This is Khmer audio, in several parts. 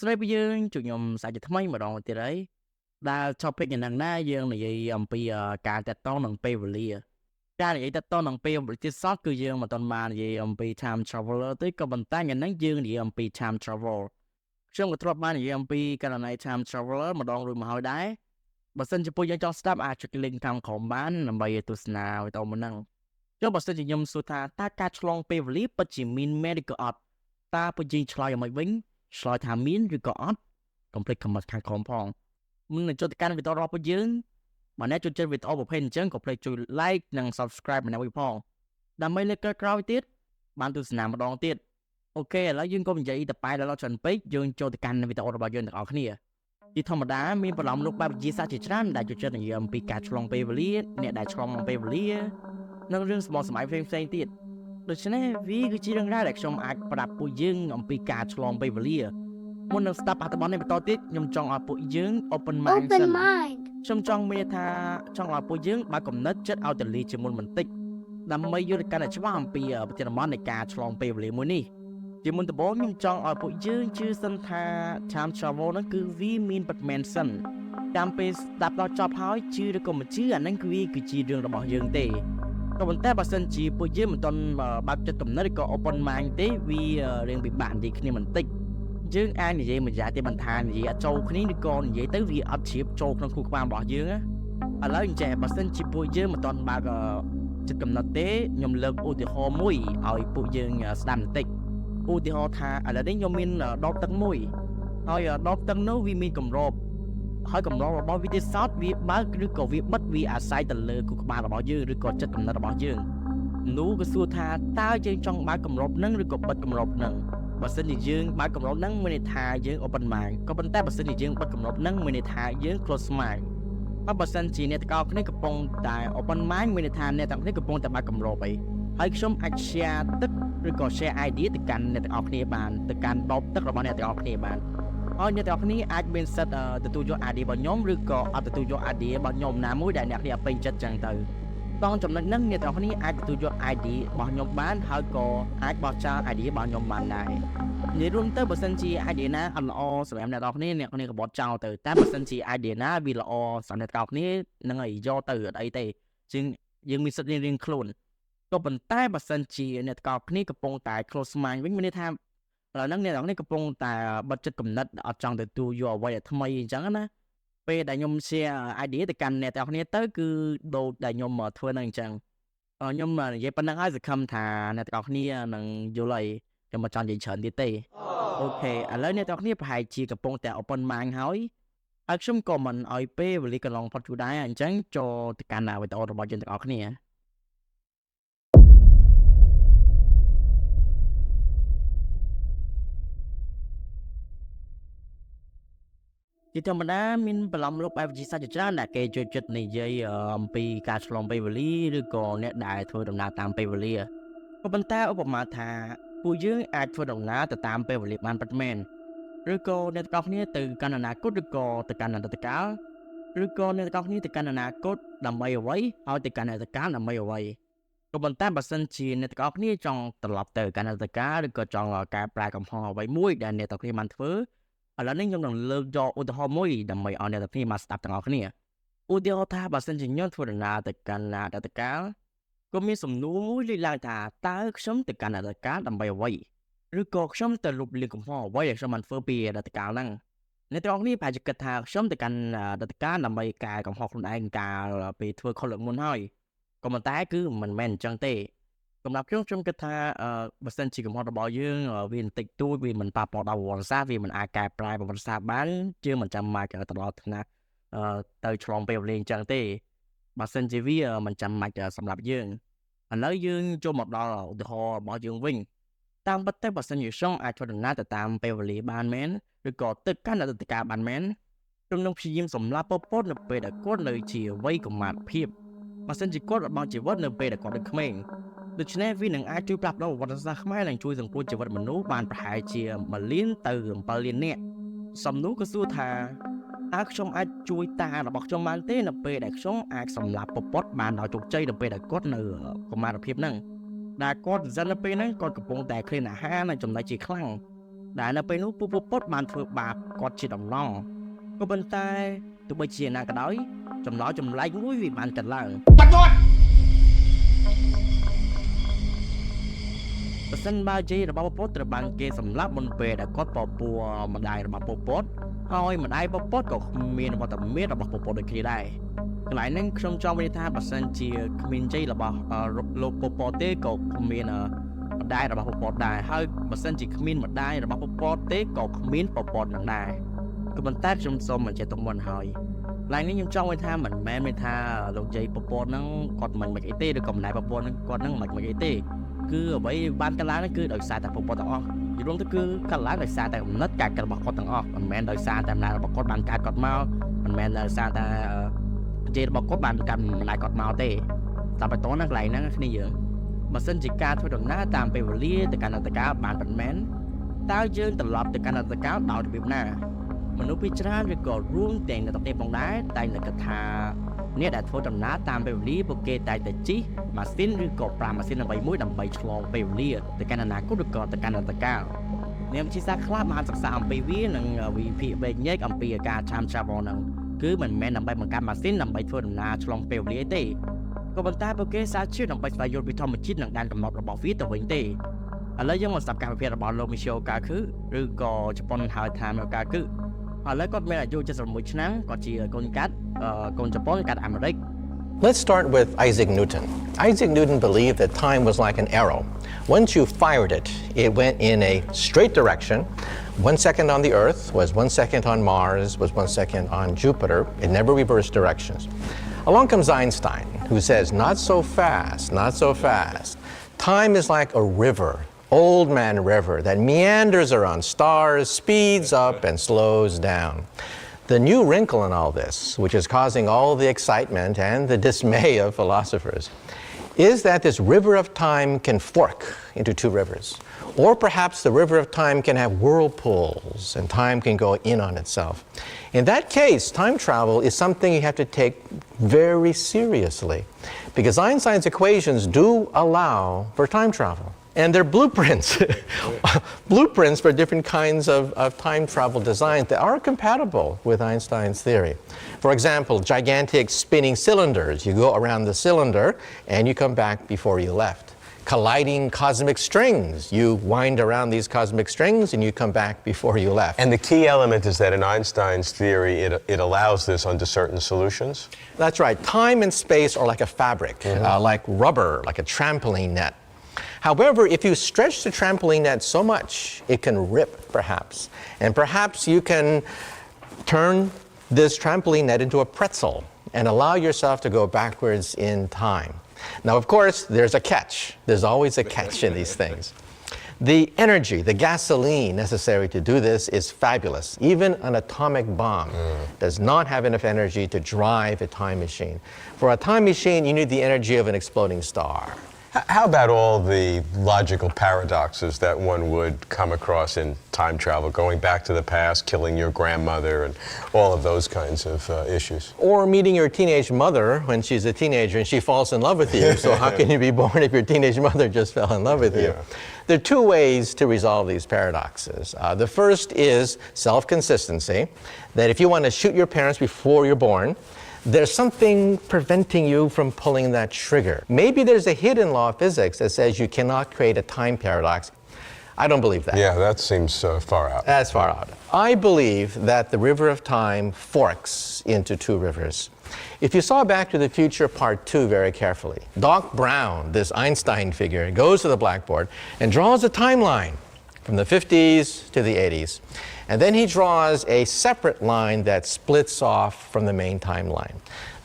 ស្ដីពីយើងជួបខ្ញុំសាជាថ្មីម្ដងទៀតហើយដែល topic យ៉ាងណាយើងនិយាយអំពីការតាក់ទងនឹងពេលវេលាការនិយាយតាក់ទងនឹងពេលវេលាទៀតសោះគឺយើងមិនទាន់បាននិយាយអំពី time traveler ទេក៏ប៉ុន្តែថ្ងៃនេះយើងនិយាយអំពី time travel ខ្ញុំក៏ធ្លាប់បាននិយាយអំពីករណី time traveler ម្ដងរួចមកហើយដែរបើសិនជាពួកយើងចង់ស្ដាប់អាចចុច link ខាងក្រោមបានដើម្បីទស្សនាវីដេអូមួយហ្នឹងចុះបើសិនជាខ្ញុំសួរថាតើការឆ្លងពេលវេលាពិតជាមានមែនឬក៏អត់តើពួកយើងឆ្លើយយ៉ាងម៉េចវិញឆ្លើយថាមានឬក៏អត់កុំភ្លេច comment ខាងក្រោមផងមុននឹងចូលទៅកាន់វីដេអូរបស់ពួកយើងបើអ្នកចូលចិត្តវីដេអូប្រភេទអញ្ចឹងកុំភ្លេចជួយ like និង subscribe ម្នាក់វិញផងដើម្បីលើកក្រោយទៀតបានទស្សនាម្ដងទៀតអូខេឥឡូវយើងក៏និយាយតែប៉ែដល់ច្រើនពេកយើងចូលទៅកាន់វីដេអូរបស់យើងទាំងអស់គ្នាជាធម្មតាមានប្រឡំលោកបែបវិទ្យាសាស្ត្រជាច្រើនដែលចូលចិត្តនិយាយអំពីការឆ្លងពេលវេលាអ្នកដែលឆ្លងពេលវេលានិងរឿងសម័យផ្សេងទៀតដូច្នេះវាគឺជារឿងរ៉ាវដែលខ្ញុំអាចប្រាប់ពួកយើងអំពីការឆ្លងពេលវេលាមុននឹងស្ដាប់អត្ថបទនេះបន្តទៀតខ្ញុំចង់ឲ្យពួកយើង open mind ខ្ញុំចង់មានថាចង់ឲ្យពួកយើងបើកំណត់ចិត្តឲ្យតលីជាមុនបន្តិចដើម្បីយល់កាន់តែច្បាស់អំពីប្រធានបទនៃការឆ្លងពេលវេលាមួយនេះជាមុនដំបូងខ្ញុំចង់ឲ្យពួកយើងជឿសិនថា time travel ហ្នឹងគឺវាមានពិតមែនសិនតាមពេលស្ដាប់ដល់ចប់ហើយជឿឬក៏មិនជឿអាហ្នឹងគឺជារឿងរបស់យើងទេក៏ប៉ុន្តែបើសិនជាពួកយើងមិនទាន់បើកចិត្តកំណត់ឬក៏ open mind ទេវារឿងពិបាកនិយាយគ្នាបន្តិចយើងអាចនិយាយមួយយ៉ាងទេបន្ថែមនិយាយអត់ចូលគ្នាឬក៏និយាយទៅវាអត់ជ្រាបចូលក្នុងខួរក្បាលរបស់យើងណាឥឡូវអញ្ចឹងបើសិនជាពួកយើងមិនទាន់បើកចិត្តកំណត់ទេខ្ញុំលើកឧទាហរណ៍មួយឲ្យពួកយើងស្ដាប់បន្តិចឧទាហរណ៍ថាឥឡូវនេះខ្ញុំមានដបទឹកមួយហើយដបទឹកនោះវាមានកម្របហើយកម្របរបស់វាទេសោតវាបើកឬក៏វាបិទវាអាស្រ័យទៅលើខួរក្បាលរបស់យើងឬក៏ចិត្តកំណត់របស់យើងនោះក៏សួរថាតើយើងចង់បើកកម្របនឹងឬក៏បិទកម្របនឹងបើសិនជាយើងបើកកម្របនឹងមានន័យថាយើង open mind ក៏ប៉ុន្តែបើសិនជាយើងបិទកម្របនឹងមានន័យថាយើង close mind ហើយបើសិនជាអ្នកទាំងអស់គ្នាកំពុងតែ open mind មានន័យថាអ្នកទាំងអស់គ្នាកំពុងតែបើកកម្របអីហើយខ្ញុំអាច share ទឹកឬក៏ share idea ទៅកាន់អ្នកទាំងអស់គ្នាបានទៅកាន់ដបទឹករបស់អ្នកទាំងអស់គ្នាបានហើយអ្នកទាំងអស់គ្នាអាចមានសិទ្ធទទួលយក idea របស់ខ្ញុំឬក៏អត់ទទួលយក idea របស់ខ្ញុំណាមួយដែលអ្នកគ្នាពេញចិត្តចឹងទៅតងចំណុចហ្នឹងអ្នកទាំងអស់គ្នាអាចទទួលយក idea របស់ខ្ញុំបានហើយក៏អាចបោះចោល idea របស់ខ្ញុំបានដែរនិយាយរួមទៅបើសិនជា idea ណាអត់ល្អសម្រាប់អ្នកទាំងអស់គ្នាអ្នកគ្នាក៏បោះចោលទៅតែបើសិនជា idea ណាវាល្អសម្រាប់អ្នកទាំងអស់គ្នានឹងឲ្យយកទៅអត់អីទេជាងយើងមានសិទ្ធិរៀងខ្លួនក៏ប៉ុន្តែបើសិនជាអ្នកទាំងអស់គ្នាកំពុងតែ close mind វិញមានន័យថាឥឡូវហ្នឹងអ្នកទាំងអស់គ្នាកំពុងតែបិទចិត្តគំនិតអត់ចង់ទទួលយកអ្វីដែលថ្មីអញ្ចឹងណាពេលដែលខ្ញុំ share idea ទៅកាន់អ្នកទាំងអស់គ្នាទៅគឺដូចដែលខ្ញុំធ្វើនឹងអញ្ចឹងខ្ញុំនិយាយប៉ុណ្ណឹងហើយសង្ឃឹមថាអ្នកទាំងអស់គ្នានឹងយល់ហើយខ្ញុំមិនចង់និយាយច្រើនទៀតទេអូខេឥឡូវអ្នកទាំងអស់គ្នាប្រហែលជាកំពុងតែ open mind ហើយខ្ញុំក៏មិនឲ្យពេលវេលាកន្លងផុតយូរដែរអញ្ចឹងចូលទៅកាន់វីដេអូរបស់យើងទាំងអស់គ្នាជាធម្មតាមានប្រឡំលោកបែបវិទ្យាសាស្ត្រជាច្រើនដែលគេចូលចិត្តនិយាយអំពីការឆ្លងពេលវេលាឬក៏អ្នកដែលធ្វើដំណើរតាមពេលវេលាក៏ប៉ុន្តែឧបមាថាពួកយើងអាចធ្វើដំណើរទៅតាមពេលវេលាបានពិតមែនឬក៏អ្នកទាំងអស់គ្នាទៅកាន់អនាគតឬក៏ទៅកាន់អតីតកាលឬក៏អ្នកទាំងអស់គ្នាទៅកាន់អនាគតដើម្បីអ្វីហើយទៅកាន់អតីតកាលដើម្បីអ្វីក៏ប៉ុន្តែបើសិនជាអ្នកទាំងអស់គ្នាចង់ត្រឡប់ទៅកាន់អតីតកាលឬក៏ចង់កែប្រែកំហុសអ្វីមួយដែលអ្នកទាំងអស់គ្នាបានធ្វើឥឡូវនេះខ្ញុំនឹងលើកយកឧទាហរណ៍មួយដើម្បីឲ្យអ្នកទាំងគ្នាមកស្ដាប់ទាំងអស់គ្នាឧទាហរណ៍ថាបើសិនជាខ្ញុំធ្វើដំណើរទៅកាន់អតីតកាលក៏មានសំណួរមួយលេចឡើងថាតើខ្ញុំទៅកាន់អតីតកាលដើម្បីអ្វីឬក៏ខ្ញុំទៅលុបលាងកំហុសអ្វីដែលខ្ញុំបានធ្វើពីអតីតកាលហ្នឹងអ្នកទាំងអស់គ្នាប្រហែលជាគិតថាខ្ញុំទៅកាន់អតីតកាលដើម្បីកែកំហុសខ្លួនឯងកាលពេលធ្វើខុសលើកមុនហើយក៏ប៉ុន្តែគឺមិនមែនអញ្ចឹងទេសម្រាប់ខ្ញុំគិតថាបើសិនជាកំហុសរបស់យើងវាបន្តិចតួចវាមិនប៉ះពាល់ដល់ប្រវត្តិសាស្ត្រវាមិនអាចកែប្រែប្រវត្តិសាស្ត្របានយើងមិនចាំបាច់ទៅដល់ថ្នាក់ទៅឆ្លងពេលវេលាអញ្ចឹងទេបើសិនជាវាមិនចាំបាច់សម្រាប់យើងឥឡូវយើងចូលមកដល់ឧទាហរណ៍របស់យើងវិញតាមពិតទៅបើសិនជាខ្ញុំអាចធ្វើដំណើរទៅតាមពេលវេលាបានមែនឬក៏ទៅកាន់អតីតកាលបានមែនខ្ញុំនឹងព្យាយាមសម្លាប់ប៉ុល ពតនៅពេលដែលគាត់នៅជាវ័យកុមារភាពបើសិនជាគាត់បាត់បង់ជីវិតនៅពេលដែលគាត់នៅក្មេងដូច្នេះវានឹងអាចជួយផ្លាស់ប្ដូរប្រវត្តិសាស្ត្រខ្មែរនិងជួយសង្គ្រោះជីវិតមនុស្សបានប្រហែលជា1លានទៅ7លាននាក់សំណួរក៏សួរថាតើខ្ញុំអាចជួយតារបស់ខ្ញុំបានទេនៅពេលដែលខ្ញុំអាចសម្លាប់ប៉ុល ពតបានដោយជោគជ័យនៅពេលដែលគាត់នៅកុមារភាពហ្នឹងដែលគាត់សិននៅពេលហ្នឹងគាត់កំពុងតែឃ្លានអាហារនិងចំណុចជាខ្លាំង ដែលនៅពេលនោះពួកប៉ុលពតបានធ្វើបាបគាត់ជាដំណងក៏ប៉ុន្តែទោះបីជាណាក៏ដោយចម្លែកមួយវាបានកើតឡើងបើសិនបើយាយរបស់ប៉ុលពតត្រូវបានគេសម្លាប់មុនពេលដែលគាត់ពពួរម្ដាយរបស់ប៉ុលពតហើយម្ដាយប៉ុលពតក៏គ្មានវត្តមានរបស់ប៉ុលពតដូចគ្នាដែរកន្លែងហ្នឹងខ្ញុំចង់និយាយថាបើសិនជាគ្មានយាយរបស់លោកប៉ុលពតទេក៏គ្មានម្ដាយរបស់ប៉ុលពតដែរហើយបើសិនជាគ្មានម្ដាយរបស់ប៉ុលពតទេក៏គ្មានប៉ុលពតនឹងដែរក៏ប៉ុន្តែខ្ញុំសូមបញ្ជាក់ទុកមុនហើយឡើងនេះខ្ញុំចង់និយាយថាមិនមែនមានថាលោកយាយប៉ុលពតហ្នឹងគាត់មិនអីទេឬក៏ម្ដាយប៉ុលពតហ្នឹងគាត់ហ្នឹងមិនអីទេគឺអ្វីបានកើតឡើងគឺដោយសារតែប៉ុលពតទាំងអស់យល់រួមទៅគឺកើតឡើងដោយសារតែកំណត់ការកើតរបស់គាត់ទាំងអស់មិនមែនដោយសារតែម្ដាយរបស់គាត់បានកើតគាត់មកមិនមែនដោយសារតែយាយរបស់គាត់បានកាន់ម្ដាយគាត់មកទេតែបន្តនៅកន្លែងហ្នឹងគ្នាយើងបើសិនជាការធ្វើដំណើរតាមពេលវេលាទៅកាន់អត្តកាលបានមិនមែនតើយើងត្រឡប់ទៅកាន់អត្តកាលដោយរបៀបណាមនុស្សពីច្រើនវាក៏រួមទាំងនៅទីផងដែរតែនៅកថាអ្នកដែលធ្វើដំណើរតាមពេលវេលាពួកគេតែតែជិះម៉ាស៊ីនឬក៏ប្រើម៉ាស៊ីនដើម្បីឆ្លងពេលវេលាទៅកាន់អនាគតឬក៏ទៅកាន់អត្តកាលអ្នកវិទ្យាសាស្ត្រខ្លះបានសិក្សាអំពីវានិងវិភាគវែកញែកអំពីការ time travel ហ្នឹងគឺមិនមែនដើម្បីបង្កើតម៉ាស៊ីនដើម្បីធ្វើដំណើរឆ្លងពេលវេលាទេក៏ប៉ុន្តែពួកគេសាជាដើម្បីស្វែងយល់ពីធម្មជាតិនិងដែនកំណត់របស់វាទៅវិញទេឥឡូវយើងមកស្ដាប់ការវិភាគរបស់លោក Michio Kaku ឬក៏ជប៉ុនហៅថា Kaku ឥឡូវគាត់មានអាយុ76ឆ្នាំគាត់ជាកូនកាត់កូនជប៉ុនកាត់អាមេរិក Let's start with Isaac Newton. Isaac Newton believed that time was like an arrow. Once you fired it, it went in a straight direction. 1 second on the Earth was 1 second on Mars, was 1 second on Jupiter. It never reversed directions. Along comes Einstein, who says, not so fast, not so fast. Time is like a river, old man river, that meanders around stars, speeds up and slows down. The new wrinkle in all this, which is causing all the excitement and the dismay of philosophers, is that this river of time can fork into two rivers. Or perhaps the river of time can have whirlpools and time can go in on itself. In that case, time travel is something you have to take very seriously because Einstein's equations do allow for time travel. And they're blueprints, blueprints for different kinds of time travel designs that are compatible with Einstein's theory. For example, gigantic spinning cylinders. You go around the cylinder and you come back before you left. Colliding cosmic strings. You wind around these cosmic strings and you come back before you left. And the key element is that in Einstein's theory, it allows this under certain solutions? That's right. Time and space are like a fabric, like rubber, like a trampoline net. However, if you stretch the trampoline net so much, it can rip, perhaps. And perhaps you can turn this trampoline net into a pretzel and allow yourself to go backwards in time. Now, of course, there's a catch. There's always a catch in these things. The energy, the gasoline necessary to do this is fabulous. Even an atomic bomb does not have enough energy to drive a time machine. For a time machine, you need the energy of an exploding star. How about all the logical paradoxes that one would come across in time travel, going back to the past, killing your grandmother, and all of those kinds of issues? Or meeting your teenage mother when she's a teenager and she falls in love with you. So how can you be born if your teenage mother just fell in love with you? There are two ways to resolve these paradoxes. The first is self-consistency, that if you want to shoot your parents before you're born, there's something preventing you from pulling that trigger. Maybe there's a hidden law of physics that says you cannot create a time paradox. I don't believe that. Yeah, that seems far out. That's far out. I believe that the river of time forks into two rivers. If you saw Back to the Future Part 2 very carefully, Doc Brown, this Einstein figure, goes to the blackboard and draws a timeline from the 50s to the 80s. And then he draws a separate line that splits off from the main timeline.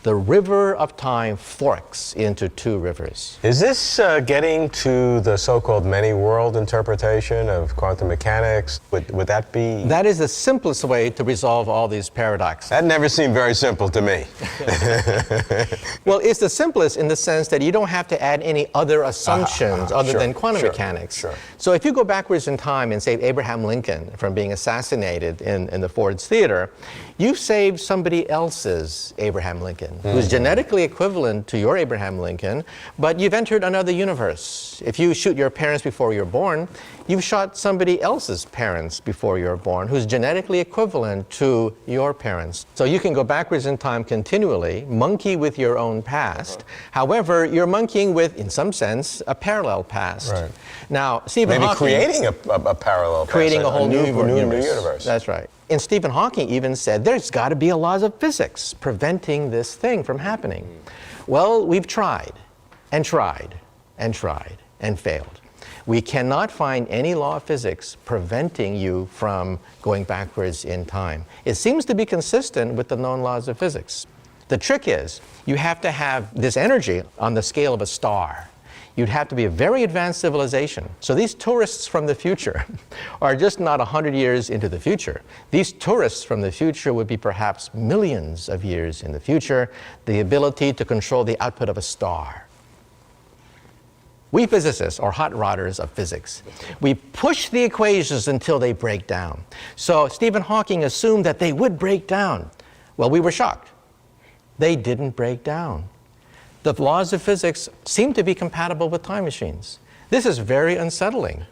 The river of time forks into two rivers. Is this getting to the so-called many-world interpretation of quantum mechanics? Would that be? That is the simplest way to resolve all these paradoxes. That never seemed very simple to me. Well, it's the simplest in the sense that you don't have to add any other assumptions other than quantum mechanics. So if you go backwards in time and save Abraham Lincoln from being assassinated in the Ford's Theater, you saved somebody else's Abraham Lincoln. who's genetically equivalent to your Abraham Lincoln, but you've entered another universe. If you shoot your parents before you're born, you've shot somebody else's parents before you're born who's genetically equivalent to your parents. So you can go backwards in time continually, monkey with your own past. However, you're monkeying with, in some sense, a parallel past. Right. Now, Stephen Maybe Hawking... creating a parallel creating past, a whole new universe. That's right. And Stephen Hawking even said there's got to be a laws of physics preventing this thing from happening. Well, we've tried and tried and tried and failed. We cannot find any law of physics preventing you from going backwards in time. It seems to be consistent with the known laws of physics. The trick is you have to have this energy on the scale of a star. You'd have to be a very advanced civilization. So these tourists from the future are just not 100 years into the future. These tourists from the future would be perhaps millions of years in the future, the ability to control the output of a star. We physicists are hot rodders of physics. We push the equations until they break down. So Stephen Hawking assumed that they would break down. Well, we were shocked. They didn't break down. The laws of physics seem to be compatible with time machines. This is very unsettling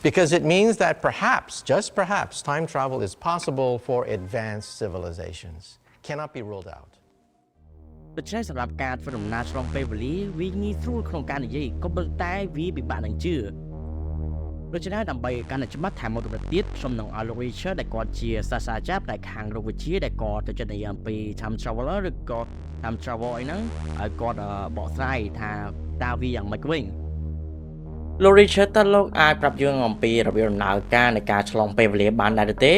because it means that perhaps, just perhaps, time travel is possible for advanced civilizations. Cannot be ruled out. ដូច្នេះសម្រាប់ការធ្វើដំណើរឆ្លងពេលវេលាវាងាយស្រួលក្នុងការនិយាយក៏ប៉ុន្តែវាពិបាកនឹងជឿដូច្នេះដើម្បីកាន់តែច្បាស់ថាមកកម្រិតទៀតខ្ញុំនឹងឲ្យលោក Richard ដែលគាត់ជាសាស្ត្រាចារ្យផ្នែកខាងរូបវិទ្យាដែលគាត់ទៅចិត្តនិយាយអំពី time traveler ឬក៏ time travel អីហ្នឹងឲ្យគាត់បកស្រាយថាតើវាយ៉ាងម៉េចវិញលោក Richard តើលោកអាចប្រាប់យើងអំពីរបៀបដំណើរការនៃការឆ្លងពេលវេលាបានដែរទេ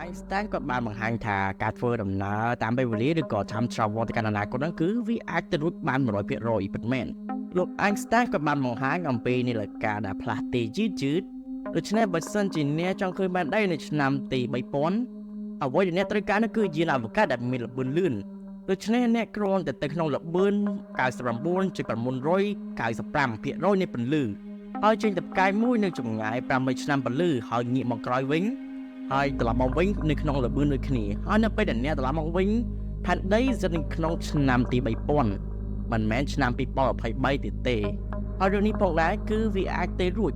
Einstein គាត់បានបង្ហាញថាការធ្វើដំណើរតាមពេលវេលាឬក៏ time travel ទៅកាន់អនាគតហ្នឹងគឺវាអាចទៅរួចបាន 100% ពិតមែនលោក Einstein គាត់បានបង្ហាញអំពីនាឡិកាដែលផ្លាស់ទីយឺតដូច្នេះបើសិនជាអ្នកចង់ឃើញបានដែរនៅឆ្នាំទី3000អ្វីដែលអ្នកត្រូវការនោះគឺយានអវកាសដែលមានល្បឿនលឿនដូច្នេះអ្នកគ្រាន់តែទៅក្នុងល្បឿន 99.995% នៃពន្លឺហើយចេញទៅផ្កាយមួយនៅចម្ងាយ 5 ឆ្នាំពន្លឺហើយងាកមកក្រោយវិញហើយត្រឡប់មកវិញនៅក្នុងល្បឿនដូចគ្នាហើយនៅពេលដែលអ្នកត្រឡប់មកវិញផែនដីស្ថិតនៅក្នុងឆ្នាំទី3000មិនមែនឆ្នាំ2023ទៀតទេហើយរឿងនេះផងដែរគឺវាអាចទៅរួច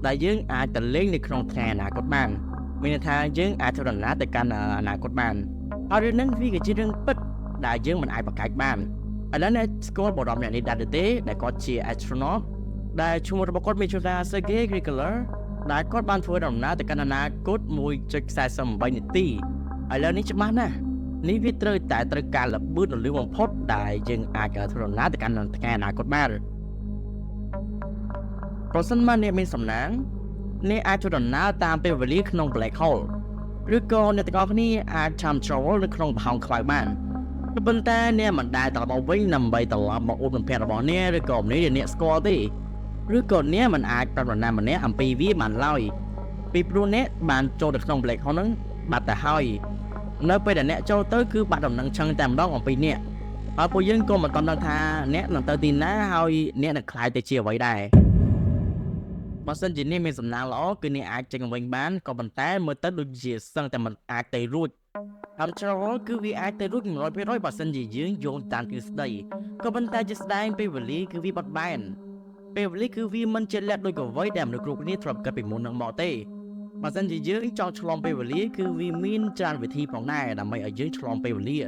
ដែលយើងអាចទៅលេងនៅក្នុងថ្ងៃអនាគតបានមានន័យថាយើងអាចធ្វើដំណើរទៅកាន់អនាគតបានហើយរឿងហ្នឹងវាគឺជារឿងពិតដែលយើងមិនអាចបង្កើតបានឥឡូវអ្នកស្គាល់បរិបទអ្នកនេះដែរទេដែលគាត់ជា astronaut ដែលឈ្មោះរបស់គាត់មានឈ្មោះថា Sergey Kriklerដែលគាត់បានធ្វើដំណើរទៅកាន់អនាគត 1.48 នាទីឥឡូវនេះច្បាស់ណាស់នេះវាត្រូវការល្បឿនរលឿនបំផុតដែលយើងអាចធ្វើដំណើរទៅកាន់ថ្ងៃអនាគតបានប្រសិនបើអ្នកមានសំណាងអ្នកអាចធ្វើដំណើរតាមពេលវេលាក្នុង black hole ឬក៏អ្នកទាំងអស់គ្នាអាច time travel នៅក្នុងប្រហោងខ្មៅបានប៉ុន្តែអ្នកមិនដែលត្រឡប់មកវិញដើម្បីត្រឡប់មកអ៊ុតបំភាក់របស់អ្នកឬក៏អំណីដែលអ្នកស្គាល់ទេឬក៏អ្នកមិនអាចប្រាប់នរណាម្នាក់អំពីវាបានឡើយពីព្រោះអ្នកបានចូលទៅក្នុង black hole ហ្នឹងបាត់ទៅហើយនៅពេលដែលអ្នកចូលទៅគឺបាត់ដំណឹងឆឹងតែម្ដងអំពីអ្នកហើយពួកយើងក៏មិនទាន់ដឹងថាអ្នកនឹងទៅទីណាហើយអ្នកនឹងខ្លាយទៅជាអ្វីដែរបើសិនជាអ្នកមានសំណាងល្អគឺអ្នកអាចចេញវិញបានក៏ប៉ុន្តែមើលទៅដូចជាសឹងតែមិនអាចទៅរួចតាមច្រឡគឺវាអាចទៅរួច 100% បើសិនជាយើងយោងតាមទ្រឹស្ដីក៏ប៉ុន្តែជាស្ដែងពេលវេលាគឺវាបត់បែនពេលវេលាគឺវាមិនជាលក្ខដូចអ្វីដែលមនុស្សគ្រប់គ្នាធ្លាប់គិតពីមុននឹងមកទេបើសិនជាយើងចង់ឆ្លងពេលវេលាគឺវាមានច្រើនវិធីផងដែរដើម្បីឲ្យយើងឆ្លងពេលវេលា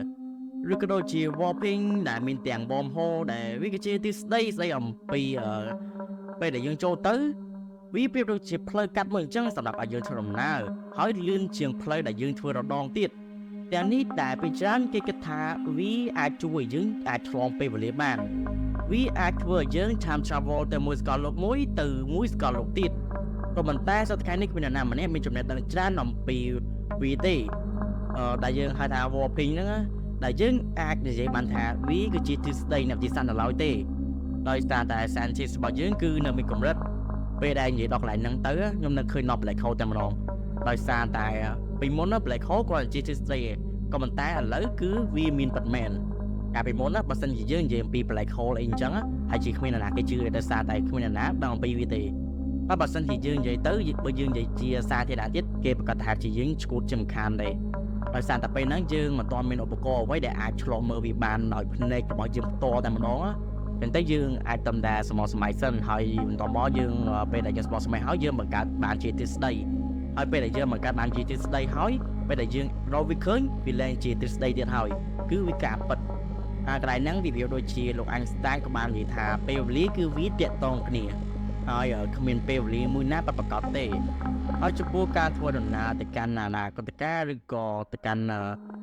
ឬក៏ដូចជា warping ដែលមានទាំង wormhole ដែលវាគឺជាទ្រឹស្ដីស្ដីអំពីពេលដែលយើងចូលទៅវាប្រៀបដូចជាផ្លូវកាត់មួយអញ្ចឹងសម្រាប់ឲ្យយើងធ្វើដំណើរហើយលឿនជាងផ្លូវដែលយើងធ្វើរដងទៀតទាំងនេះដែលពីច្រើនគេគិតថាវាអាចជួយយើងអាចឆ្លងពេលវេលាបានវាអាចធ្វើឲ្យយើង time travel ទៅមួយសកលលោកមួយទៅមួយសកលលោកទៀតក៏ប៉ុន្តែសប្តាហ៍នេះគ្មាននរណាម្នាក់មានចំណេះដឹងច្រើនអំពីវាទេដែលយើងហៅថា warping ហ្នឹងដែលយើងអាចនិយាយបានថាវាគឺជាទ្រឹស្ដីនៃវិទ្យាសាស្ត្រដល់ឡើយទេដោយសារតែ scientist របស់យើងគឺនៅមានកម្រិតពេលដែលនិយាយដល់កន្លែងហ្នឹងទៅខ្ញុំនៅឃើញ not black hole តែម្ដងដោយសារតែពីមុន black hole គ្រាន់តែជាទ្រឹស្ដីក៏ប៉ុន្តែឥឡូវគឺវាមានពិតមែនកាលពីមុនបើសិនជាយើងនិយាយអំពី black hole អីអញ្ចឹងហើយជាគ្មាននរណាគេជឿដោយសារតែគ្មាននរណាដឹងអំពីវាទេបើសិនជាយើងនិយាយទៅបើយើងនិយាយជាសាធារណៈទៀតគេប្រកាសថាជាយើងឈួតជាមិនខានដែរហ ដោយសារតែពេលហ្នឹងយើងមិនទាន់មានឧបករណ៍អ្វីដែលអាចឆ្លងមើលវាបានដោយភ្នែករបស់យើងផ្ទាល់តែម្ដងចឹងទៅយើងអាចតំតែសម័យសម័យសិនហើយបន្តមកយើងពេលដែលយើងសម័យសម័យហើយយើងបង្កើតបានជាទ្រឹស្ដីហើយពេលដែលយើងបង្កើតបានជាទ្រឹស្ដីហើយពេលដែលយើងរកវាឃើញវាលែងជាទ្រឹស្ដីទៀតហើយគឺវាការពិតកន្លែងហ្នឹងវាប្រៀបដូចជាលោកអេនស្តាញក៏បាននិយាយថាពេលវេលាគឺវាតាក់ទងគ្នាហើយគ្មានពេលវេលាមួយណាប្រកបទេហើយចំពោះការធ្វើដំណើរទៅកាន់អនាគតកាលឬក៏ទៅកាន់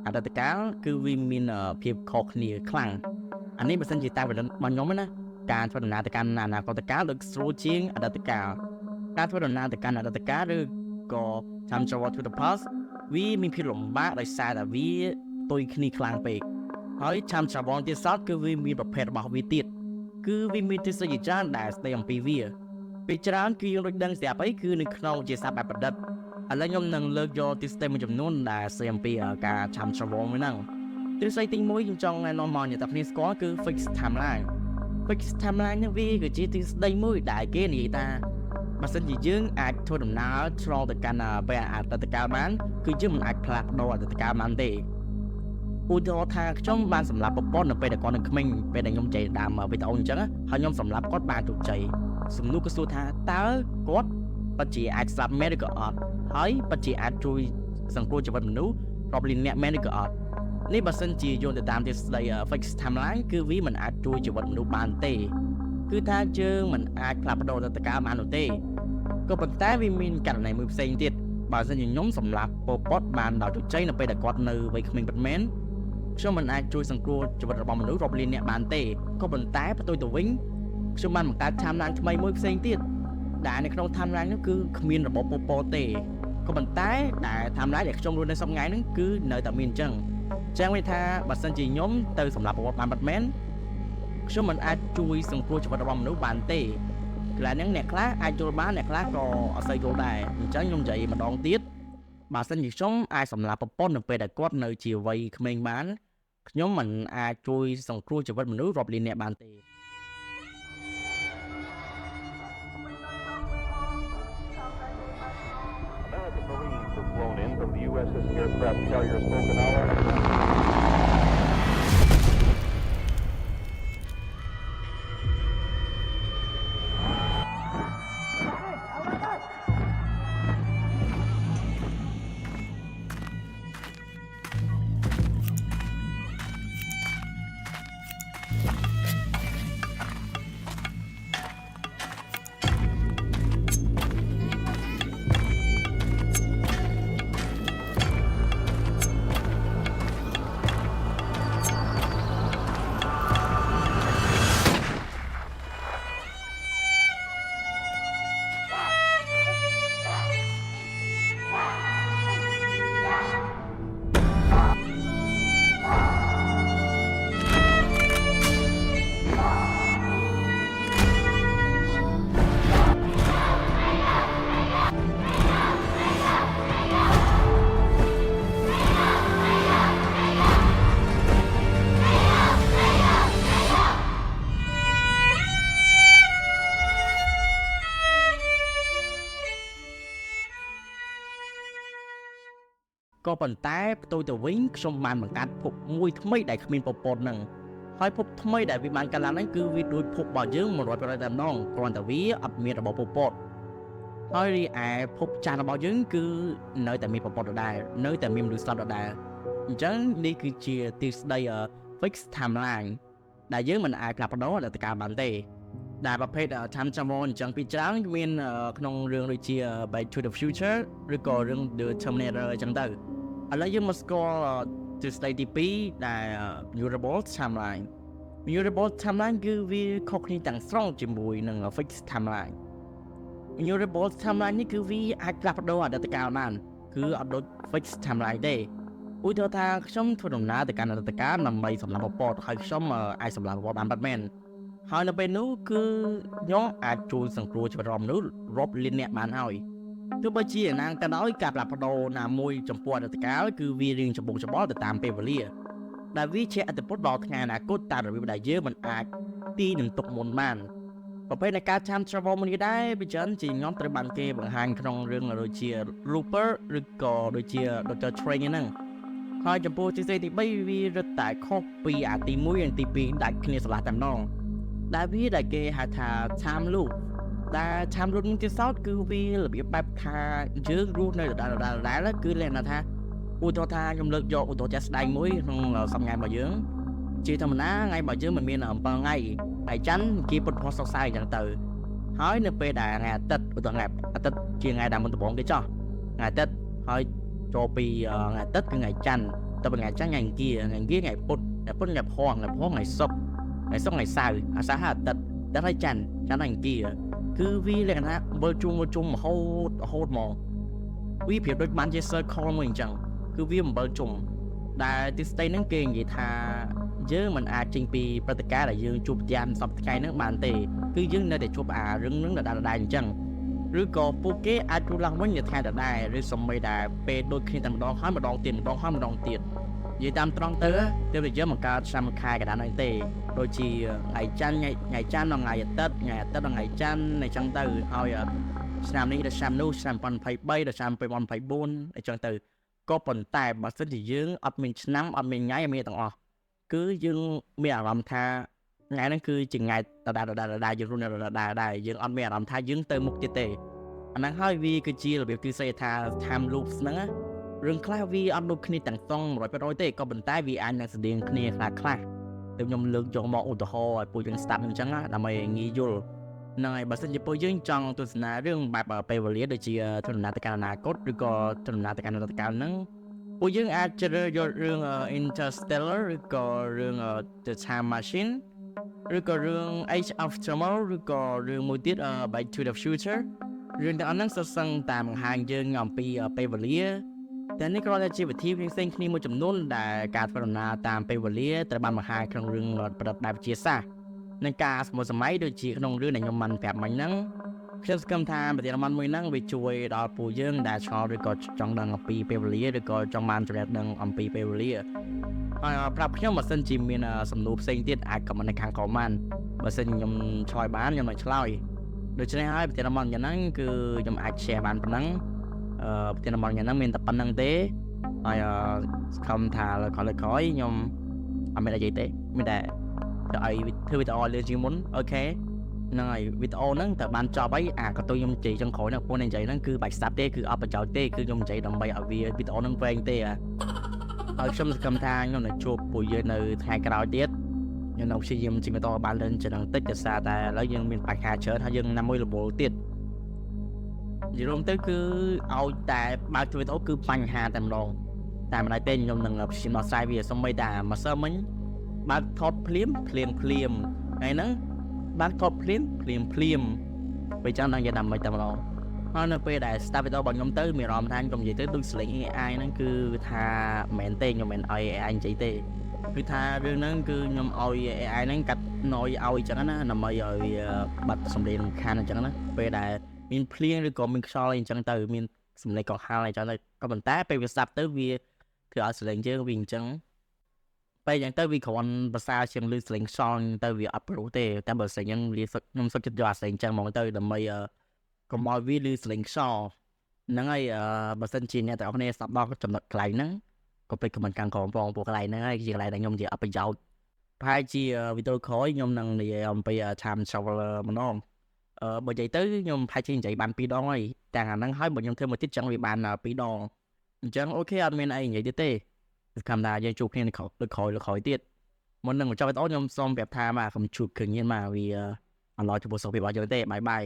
អតីតកាលគឺវាមានភាពខុសគ្នាខ្លាំងអានេះបើសិនជាតាមរបស់ខ្ញុំណាការធ្វើដំណើរទៅកាន់អនាគតកាលដូចស្រួលជាងអតីតកាលការធ្វើដំណើរទៅកាន់អតីតកាលឬក៏ time travel to the past វាមានភាពលំបាកដោយសារតែវាផ្ទុយគ្នាខ្លាំងពេកហើយ time travel ទៀតសោតគឺវាមានប្រភេទរបស់វាទៀតគឺវាមានទ្រឹស្ដីច្រើនដែលស្ដីអំពីវាពេលច្រើនគឺយើងដូចដឹងស្រាប់អីគឺនៅក្នុងជាសាស្ត្របែបប្រឌិតឥឡូវខ្ញុំនឹងលើកយកទ្រឹស្ដីមួយចំនួនដែលស្ដីអំពីការ time travel មួយហ្នឹងទ្រឹស្ដីទី1ខ្ញុំចង់ណែនាំមកអ្នកទាំងគ្នាស្គាល់គឺ fixed timeline fixed timeline នេះវាគឺជាទ្រឹស្ដីមួយដែលគេនិយាយថាបើសិនជាយើងអាចធ្វើដំណើរឆ្លងទៅកាន់ពេលអតីតកាលបានគឺយើងមិនអាចផ្លាស់ប្ដូរអតីតកាលបានទេឧទាហរណ៍ថាខ្ញុំបានសម្លាប់ប្រពន្ធនៅពេលដែលគាត់នៅក្មេងពេលដែលខ្ញុំចៃដើមវីដេអូអញ្ចឹងហើយខ្ញុំសម្លាប់គាត់បានជោគជ័យសំណួរគឺសួរថាតើគាត់ពិតជាអាចស្លាប់មែនឬក៏អត់ហើយពិតជាអាចជួយសង្គ្រោះជីវិតមនុស្សរាប់លានអ្នកមែនឬក៏អត់នេះបើសិនជាយោងទៅតាមទ្រឹស្ដី fixed timeline គឺវាមិនអាចជួយជីវិតមនុស្សបានទេគឺថាយើងមិនអាចផ្លាស់ប្ដូរអតីតកាលបាននោះទេក៏ប៉ុន្តែវាមានករណីមួយផ្សេងទៀតបើសិនជាខ្ញុំសម្លាប់ពលពតបានដោយជោគជ័យនៅពេលដែលគាត់នៅវ័យក្មេងពិតមែនខ្ញុំមិនអាចជួយសង្គ្រោះជីវិតរបស់មនុស្សរាប់លានអ្នកបានទេក៏ប៉ុន្តែផ្ទុយទៅវិញខ្ញុំបានបង្កើត timeline ថ្មីមួយផ្សេងទៀតដែលនៅក្នុង timeline នោះគឺគ្មានរបបពលពតទេក៏ប៉ុន្តែដែល timeline ដែលខ្ញុំរស់នៅសប្តាហ៍ហ្នឹងគឺនៅតែមានអញ្ចឹងមានថាបើសិនជាខ្ញុំទៅសម្លាប់ពលពតបានពិតមែនខ្ញុំមិនអាចជួយសង្គ្រោះជីវិតរបស់មនុស្សបានទេកន្លែងហ្នឹងអ្នកខ្លះអាចយល់បានអ្នកខ្លះក៏អត់សូវយល់ដែរអញ្ចឹងខ្ញុំនិយាយម្ដងទៀតបើសិនជាខ្ញុំអាចសម្លាប់ប្រពន្ធនៅពេលដែលគាត់នៅជាវ័យក្មេងបានខ្ញុំមិនអាចជួយសង្គ្រោះជីវិតមនុស្សរាប់លានអ្នកបានទេ American Marines were flown in from the USS aircraft carrier Okinawa.ក៏ប៉ុន្តែផ្ទុយទៅវិញខ្ញុំបានបង្កើតភពមួយថ្មីដែលគ្មានប្រព័ន្ធហ្នឹងហើយភពថ្មីដែលវាបានកើតឡើងហ្នឹងគឺវាដូចភពរបស់យើង 100% តែម្ដងគ្រាន់តែវាអត់មានរបបប្រព័ន្ធហើយឯភពចាស់របស់យើងគឺនៅតែមានប្រព័ន្ធដដែលនៅតែមានមនុស្សស្លាប់ដដែលអញ្ចឹងនេះគឺជាទ្រឹស្ដី fixed timeline ដែលយើងមិនអាចផ្លាស់ប្ដូរអតីតកាលបានទេដែលប្រភេទ time travel អញ្ចឹងពីច្រើនមានក្នុងរឿងដូចជា Back to the Future ឬក៏រឿង The Terminator អញ្ចឹងទៅឥឡូវយើងមកស្គាល់ទ្រឹស្ដីទី2ដែល Mutable Timeline Mutable Timeline គឺវាខុសគ្នាទាំងស្រុងជាមួយនឹង Fixed Timeline Mutable Timeline នេះគឺវាអាចផ្លាស់ប្ដូរអតីតកាលបានគឺអត់ដូច Fixed Timeline ទេឧទាហរណ៍ថាខ្ញុំធ្វើដំណើរទៅកាន់អតីតកាលដើម្បីសម្លាប់ប្រពន្ធហើយខ្ញុំអាចសម្លាប់ប្រពន្ធបានបាត់មែនហើយនៅពេលនោះគឺខ្ញុំអាចជួយសង្គ្រោះជីវិតរបស់មនុស្សរាប់លានអ្នកបានហើយទោះបីជាណាងក៏ដោយការផ្លាស់ប្ដូរណាមួយចំពោះអតីតកាលគឺវារៀងច្បងច្បល់ទៅតាមពេលវេលាដែលវាជាអត្តពលដល់ថ្ងៃអនាគតតាមរបៀបដែលយើងមិនអាចទីនឹងទុកមុនបានប្រភេទនៃការ time travel មួយនេះដែរវាច្រើនជាខ្ញុំត្រូវបានគេបង្ហាញក្នុងរឿងដូចជា Looper ឬក៏ដូចជា Doctor Strange ហ្នឹង ហើយចំពោះជាសេទី3វារត់តែខុសពីអាទី1និងទី2ដាច់គ្នាស្រឡះតែម្ដងដែលវាដែលគេហៅថា time loop ដែល time loop នេះជាសោតគឺវារបៀបបែបថាយើងរស់នៅដដែលគឺលក្ខណៈថាឧទាហរណ៍ថាខ្ញុំលើកយកឧទាហរណ៍ជាក់ស្ដែងមួយក្នុងសប្តាហ៍របស់យើងជាធម្មតាថ្ងៃរបស់យើងមិនមាន7ថ្ងៃថ្ងៃច័ន្ទគេពុតផុសសុកសៅរ៍អញ្ចឹងទៅហើយនៅពេលដែលថ្ងៃអាទិត្យឧទាហរណ៍ថ្ងៃអាទិត្យជាថ្ងៃដែលមុនដំបូងគេចោះថ្ងៃអាទិត្យហើយចូលពីថ្ងៃអាទិត្យគឺថ្ងៃច័ន្ទទៅថ្ងៃច័ន្ទថ្ងៃអង្គារថ្ងៃពុធថ្ងៃផោះថ្ងៃសុក្រថ្ងៃសៅរ៍អាសាហើយអាទិត្យដល់ថ្ងៃច័ន្ទថ្ងៃអង្គារគឺវាលក្ខណៈវិលជុំរហូតមកវាប្រៀបដូចបានជា circle មួយអញ្ចឹងគឺវាអំបិលជុំដែលទិសដីហ្នឹងគេនិយាយថាយើងមិនអាចចេញពីព្រឹត្តិការណ៍ដែលយើងជួបប្រទះសប្តាហ៍ថ្ងៃហ្នឹងបានទេគឺយើងនៅតែជួបអារឿងហ្នឹងដដែលអញ្ចឹងឬក៏ពួកគេអាចជួបឡើងវិញនៅថ្ងៃដដែលឬសូម្បីតែពេលដូចគ្នាតែម្ដងហើយម្ដងទៀតម្ដងទៀតនិយាយតាមត្រង់ទៅទើបតែយើងបង្កើតឆ្នាំខែកណ្ដាលហ្នឹងទេដូចជាថ្ងៃច័ន្ទដល់ថ្ងៃអាទិត្យដល់ថ្ងៃច័ន្ទអញ្ចឹងទៅហើយឆ្នាំនេះដល់ឆ្នាំនោះឆ្នាំ2023ដល់ឆ្នាំ2024អញ្ចឹងទៅក៏ប៉ុន្តែបើសិនជាយើងអត់មានឆ្នាំអត់មានថ្ងៃអត់មានទាំងអស់គឺយើងមានអារម្មណ៍ថាថ្ងៃហ្នឹងគឺជាថ្ងៃដដែលយើងរស់នៅដដែលយើងអត់មានអារម្មណ៍ថាយើងទៅមុខទៀតទេអាហ្នឹងហើយវាគឺជារបៀបគេស្អីថា time loop ហ្នឹងរឿងខ្លះវាអត់ដូចគ្នាទាំងស្រុង 100% ទេក៏ប៉ុន្តែវាអាចនឹងស្តៀងគ្នាខ្លះតែខ្ញុំលើកយកមកឧទាហរណ៍ឲ្យពួកយើងស្ដាប់អញ្ចឹងដើម្បីងាយយល់ហ្នឹងហើយបើសិនជាពួកយើងចង់ទស្សនារឿងបែបពេលវេលាដូចជាទស្សនាទៅកាន់អនាគតឬក៏ទស្សនាទៅកាន់អតីតកាលហ្នឹងពួកយើងអាចជ្រើសយករឿង Interstellar ឬក៏រឿង The Time Machine ឬក៏រឿង Age of Tomorrow ឬក៏រឿងមួយទៀត Back to the Future រឿងទាំងអស់ហ្នឹងសុទ្ធសឹងតែបង្ហាញយើងអំពីពេលវេលាតែនេះគ្រាន់តែជាវិធីផ្សេងៗគ្នាមួយចំនួនដែលការធ្វើដំណើរតាមពេលវេលាត្រូវបានបង្ហាញក្នុងរឿងប្រឌិតបែបវិទ្យាសាស្ត្រនិងការស្មុគសម័យដូចជាក្នុងរឿងដែលខ្ញុំបានប្រាប់មិញហ្នឹងខ្ញុំសង្ឃឹមថាប្រធានបទមួយហ្នឹងវាជួយដល់ពួកយើងដែលឆ្ងល់ឬក៏ចង់ដឹងអំពីពេលវេលាឬក៏ចង់បានចំណេះដឹងអំពីពេលវេលាហើយប្រាប់ខ្ញុំបើសិនជាមានសំណួរផ្សេងទៀតអាចខមមិននៅខាង comment បើសិនខ្ញុំឆ្លើយបានខ្ញុំនឹងឆ្លើយដូច្នេះហើយប្រធានបទយ៉ាងហ្នឹងគឺខ្ញុំអាច share បានប៉ុណ្ណឹងប្រធានបទយ៉ាងហ្នឹងមានតែប៉ុណ្្នឹងទេហើយសង្ឃឹមថាលើក្រោយខ្ញុំអត់មានអីទេមានតែឲ្យធ្វើវីដេអូលើជាងមុនអូខេហ្នឹងហើយវីដេអូហ្នឹងតែបានចប់ហើយក៏tôiខ្ញុំនិយាយចុងក្រោយហ្នឹងពួកនិយាយហ្នឹងគឺបាច់ស្ដាប់ទេគឺអត់បញ្ចោតទេគឺខ្ញុំនិយាយដើម្បីឲ្យវាវីដេអូហ្នឹងវែងទេហើយខ្ញុំសង្ឃឹមថាខ្ញុំនឹងជួបពួកយើងនៅថ្ងៃក្រោយទៀតខ្ញុំនឹងព្យាយាមជិះម៉ូតូបានលឿនជាងតិចដោយសារតែឥឡូវយើងមានបញ្ហាច្រើនហើយយើងណាមួយរវល់ទៀតនិយាយរួមទៅគឺឲ្យតែបើកវីដេអូគឺបញ្ហាតែម្ដងតែមិនដែរទេខ្ញុំនឹងព្យាយាមដោះស្រាយវាសូម្បីតែម្សិលមិញបើកថតភ្លាមថ្ងៃហ្នឹងបើកថតភ្លាមពេលចឹងដល់និយាយតាមមិនតែម្ដងហើយនៅពេលដែលស្ដាប់វីដេអូរបស់ខ្ញុំទៅមានអារម្មណ៍ថាខ្ញុំនិយាយទៅដូចស្លេង AI ហ្នឹងគឺថាមិនមែនទេខ្ញុំមិនឲ្យ AI និយាយទេគឺថារឿងហ្នឹងគឺខ្ញុំឲ្យ AI ហ្នឹងកាត់ noise ឲ្យចឹងណាដើម្បីឲ្យវាបាត់សម្លេងរំខានអញ្ចឹងណាពេលដែលមានភ្លៀងឬក៏មានខ្យល់អីអញ្ចឹងទៅមានសម្លេងកង្ហាល់អីចឹងទៅក៏ប៉ុន្តែពេលវាស្ដាប់ទៅវាធ្វើឲ្យសម្លេងយើងវាអញ្ចឹងពេលយ៉ាងទៅវាគ្រាន់ភាសាជាងលឺស្លេងខ្យល់ទៅវាអត់ព្រោះទេតែបើស្លេងហ្នឹងវាខ្ញុំសុខចិត្តយកអាស្លេងអញ្ចឹងហ្មងទៅដើម្បីកុំឲ្យវាលឺស្លេងខ្យល់ហ្នឹងហើយបើសិនជាអ្នកទាំងអស់គ្នាស្ដាប់ដល់ចំណុចកន្លែងហ្នឹងក៏ពេចខមមិនខាងក្រោមផងពួកកន្លែងហ្នឹងហើយជាកន្លែងដែលខ្ញុំនិយាយអត់ប្រយោជន៍ប្រហែលជាវីដេអូក្រោយខ្ញុំនឹងនិយាយអំពី time traveler ម្ដងបើនិយាយទៅខ្ញុំប្រហែលជានិយាយបាន2ដងហើយទាំងអាហ្នឹងហើយបើខ្ញុំធ្វើមួយទៀតចឹងវាបាន2ដងអញ្ចឹងអូខេអត់មានអីនិយាយទៀតទេសង្ឃឹមថាយើងជួបគ្នានៅក្រោយទៀតមុននឹងបញ្ចប់វីដេអូខ្ញុំសូមប្រាប់ថាកុំជួបគ្រឿងញៀនមកវាអឡោចំពោះសុខភាពរបស់យើងទេបាយ